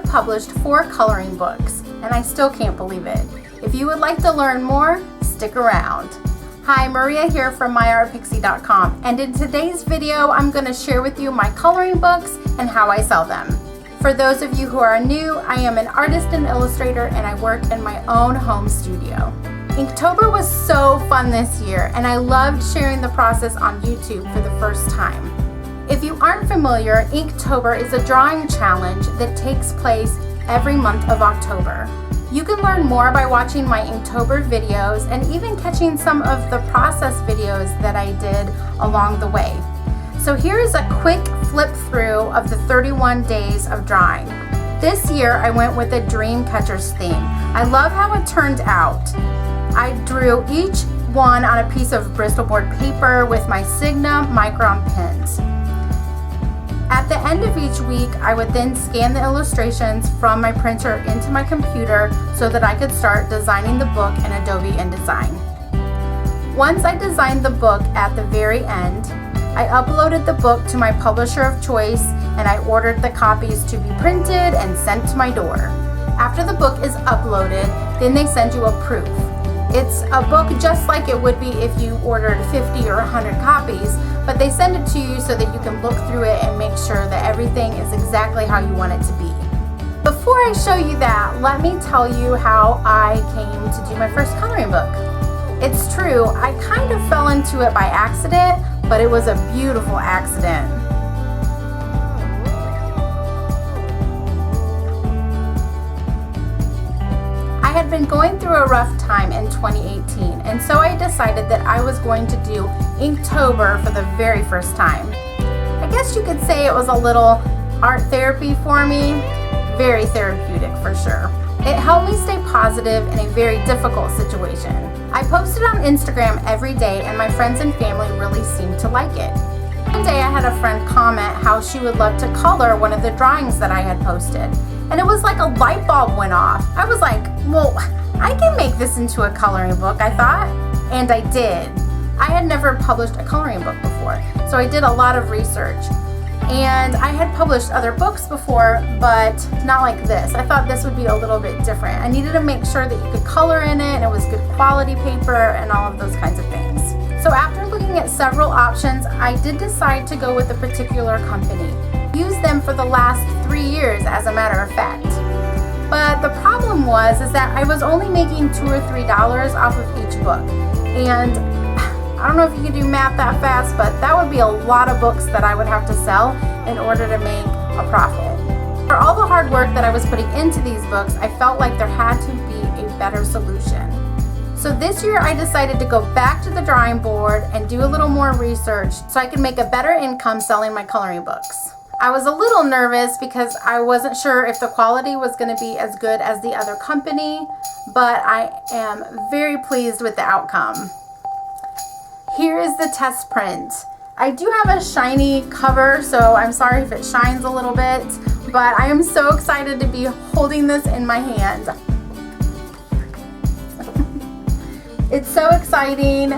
published 4 coloring books, and I still can't believe it. If you would like to learn more, stick around. Hi, Maria here from myartpixie.com, and in today's video I'm going to share with you my coloring books and how I sell them. For those of you who are new, I am an artist and illustrator, and I work in my own home studio. Inktober was so fun this year, and I loved sharing the process on YouTube for the first time. If you aren't familiar, Inktober is a drawing challenge that takes place every month of October. You can learn more by watching my Inktober videos and even catching some of the process videos that I did along the way. So here is a quick flip through of the 31 days of drawing. This year I went with a Dream Catchers theme. I love how it turned out. I drew each one on a piece of Bristol board paper with my Sigma Micron pens. At the end of each week, I would then scan the illustrations from my printer into my computer so that I could start designing the book in Adobe InDesign. Once I designed the book at the very end, I uploaded the book to my publisher of choice, and I ordered the copies to be printed and sent to my door. After the book is uploaded, then they send you a proof. It's a book just like it would be if you ordered 50 or 100 copies, but they send it to you so that you can look through it and make sure that everything is exactly how you want it to be. Before I show you that, let me tell you how I came to do my first coloring book. It's true, I kind of fell into it by accident, but it was a beautiful accident. I had been going through a rough time in 2018, and so I decided that I was going to do Inktober for the very first time. I guess you could say it was a little art therapy for me, very therapeutic for sure. It helped me stay positive in a very difficult situation. I posted on Instagram every day, and my friends and family really seemed to like it. One day I had a friend comment how she would love to color one of the drawings that I had posted. And it was like a light bulb went off. I was like, well, I can make this into a coloring book, I thought. And I did. I had never published a coloring book before, so I did a lot of research. And I had published other books before, but not like this. I thought this would be a little bit different. I needed to make sure that you could color in it, and it was good quality paper, and all of those kinds of things. So after looking at several options, I did decide to go with a particular company. Used them for the last 3 years, as a matter of fact. But the problem was that I was only making $2 or $3 off of each book. And I don't know if you can do math that fast, but that would be a lot of books that I would have to sell in order to make a profit. For all the hard work that I was putting into these books, I felt like there had to be a better solution. So this year I decided to go back to the drawing board and do a little more research so I could make a better income selling my coloring books. I was a little nervous because I wasn't sure if the quality was going to be as good as the other company, but I am very pleased with the outcome. Here is the test print. I do have a shiny cover, so I'm sorry if it shines a little bit, but I am so excited to be holding this in my hand. It's so exciting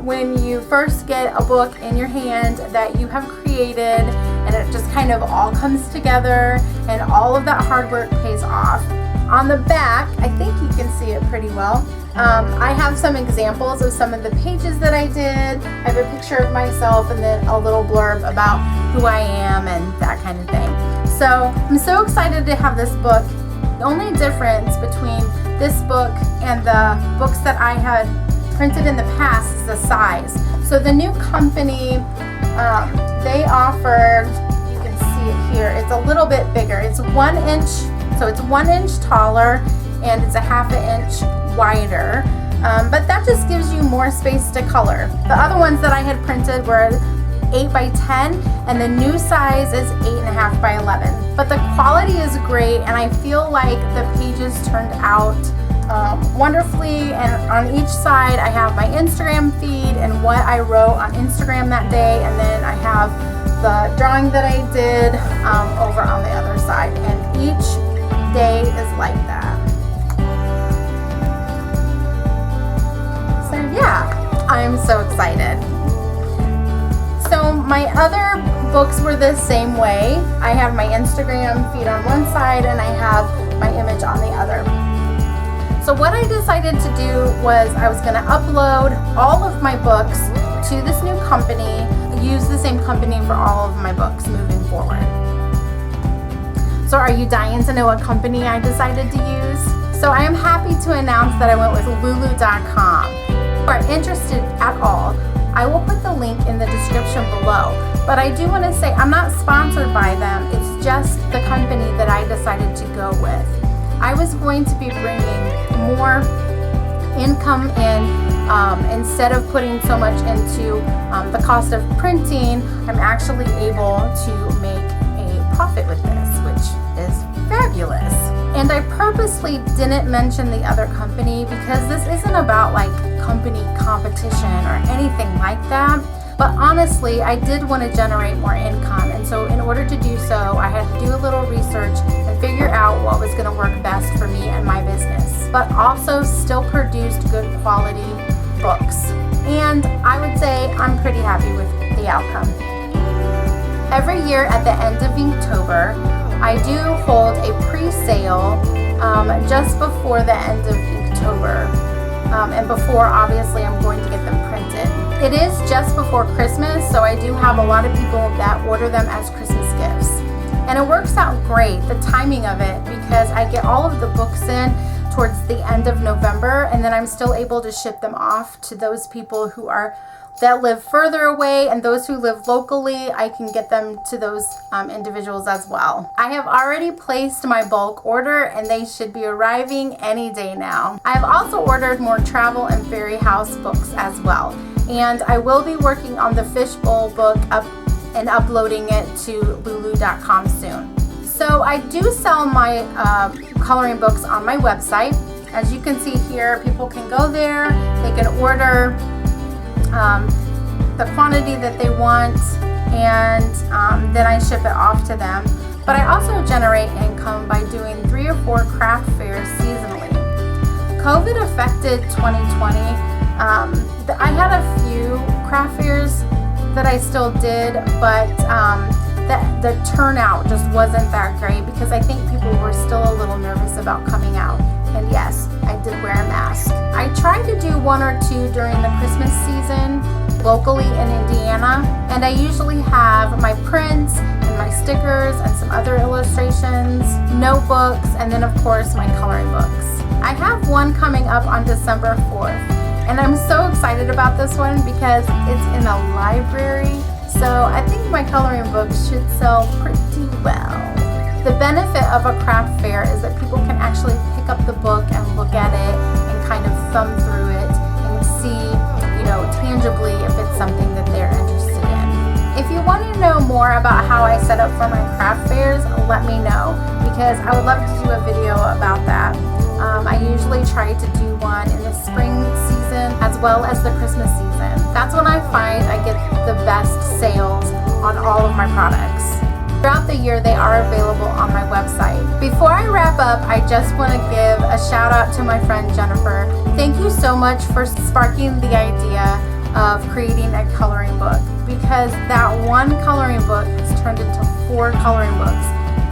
when you first get a book in your hand that you have created, and it just kind of all comes together and all of that hard work pays off. On the back, I think you can see it pretty well. I have some examples of some of the pages that I did. I have a picture of myself and then a little blurb about who I am and that kind of thing. So I'm so excited to have this book. The only difference between this book and the books that I had printed in the past is the size. So the new company, they offered, you can see it here, it's a little bit bigger. It's 1 inch, so it's 1 inch taller, and it's a ½ inch wider. But that just gives you more space to color. The other ones that I had printed were 8 by 10, and the new size is 8.5 by 11. But the quality is great, and I feel like the pages turned out wonderfully. And on each side I have my Instagram feed and what I wrote on Instagram that day, and then I have the drawing that I did over on the other side, and each day is like that. So yeah, I'm so excited. So my other books were the same way. I have my Instagram feed on one side and I have my image on the other. So what I decided to do was I was going to upload all of my books to this new company, use the same company for all of my books moving forward. So are you dying to know what company I decided to use? So I am happy to announce that I went with lulu.com. If you are interested at all, I will put the link in the description below. But I do want to say I'm not sponsored by them. It's just the company that I decided to go with. I was going to be bringing more income in. Instead of putting so much into the cost of printing, I'm actually able to make a profit with this, which is fabulous. And I purposely didn't mention the other company because this isn't about like company competition or anything like that. But honestly, I did want to generate more income. And so in order to do so, I had to do a little research and figure out what was going to work best for me and my business, but also still produced good quality books. And I would say I'm pretty happy with the outcome. Every year at the end of Inktober, I do hold a pre-sale just before the end of Inktober. And before, obviously, I'm going to get them printed. It is just before Christmas, so I do have a lot of people that order them as Christmas gifts. And it works out great, the timing of it, because I get all of the books in towards the end of November, and then I'm still able to ship them off to those people that live further away, and those who live locally, I can get them to those individuals as well. I have already placed my bulk order and they should be arriving any day now. I have also ordered more travel and fairy house books as well, and I will be working on the fishbowl book up and uploading it to lulu.com soon. So I do sell my coloring books on my website. As you can see here, people can go there, they can order the quantity that they want, and then I ship it off to them. But I also generate income by doing 3 or 4 craft fairs seasonally. COVID affected 2020. I had a few craft fairs that I still did, but the turnout just wasn't that great because I think people were still a little nervous about coming out. And yes, I did wear a mask. I tried to do 1 or 2 during the Christmas season locally in Indiana, and I usually have my prints and my stickers and some other illustrations, notebooks, and then of course my coloring books. I have one coming up on December 4th, and I'm so excited about this one because it's in a library, so I think my coloring books should sell pretty well. The benefit of a craft fair is that people can actually pick up the book and look at it and kind of thumb through it and see, tangibly if it's something that they're interested in. If you want to know more about how I set up for my craft fairs, let me know because I would love to do a video about that. I usually try to do one in the spring season as well as the Christmas season. That's when I find I get the best sales on all of my products. Throughout the year, they are available on my website. Before I wrap up, I just want to give a shout out to my friend Jennifer. Thank you so much for sparking the idea of creating a coloring book, because that one coloring book has turned into 4 coloring books,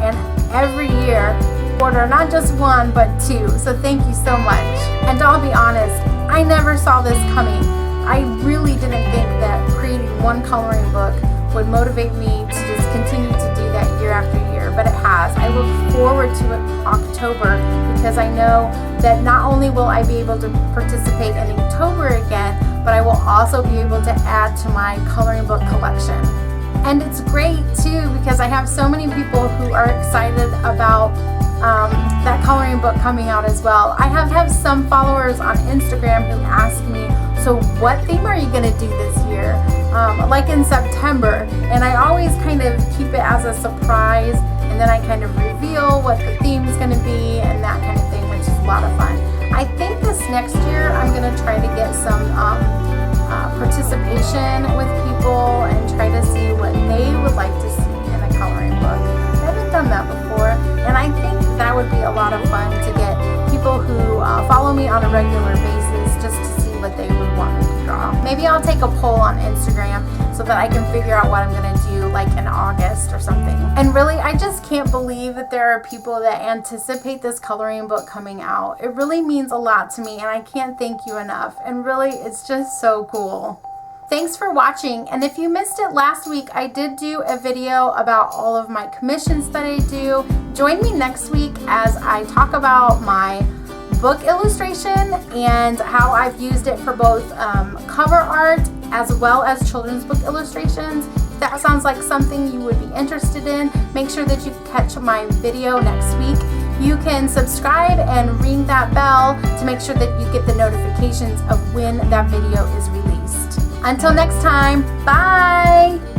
and every year order not just 1 but 2. So thank you so much. And I'll be honest, I never saw this coming. I really didn't think that creating 1 coloring book would motivate me to just continue to do that year after year, but it has. I look forward to October because I know that not only will I be able to participate in Inktober again, but I will also be able to add to my coloring book collection. And it's great too because I have so many people who are excited about that coloring book coming out as well. I have some followers on Instagram who ask me, so what theme are you going to do this year? Like in September, and I always kind of keep it as a surprise, and then I kind of reveal what the theme is going to be and that kind of thing, which is a lot of fun. I think this next year I'm going to try to get some participation with people and try to see what they would like to see in a coloring book. I haven't done that before, and I think that would be a lot of fun to get people who follow me on a regular basis just to see what they would want me to draw. Maybe I'll take a poll on Instagram so that I can figure out what I'm going to do like in August or something. And really, I just can't believe that there are people that anticipate this coloring book coming out. It really means a lot to me, and I can't thank you enough. And really, it's just so cool. Thanks for watching, and if you missed it last week, I did do a video about all of my commissions that I do. Join me next week as I talk about my book illustration and how I've used it for both cover art as well as children's book illustrations. If that sounds like something you would be interested in, make sure that you catch my video next week. You can subscribe and ring that bell to make sure that you get the notifications of when that video is released. Until next time, bye!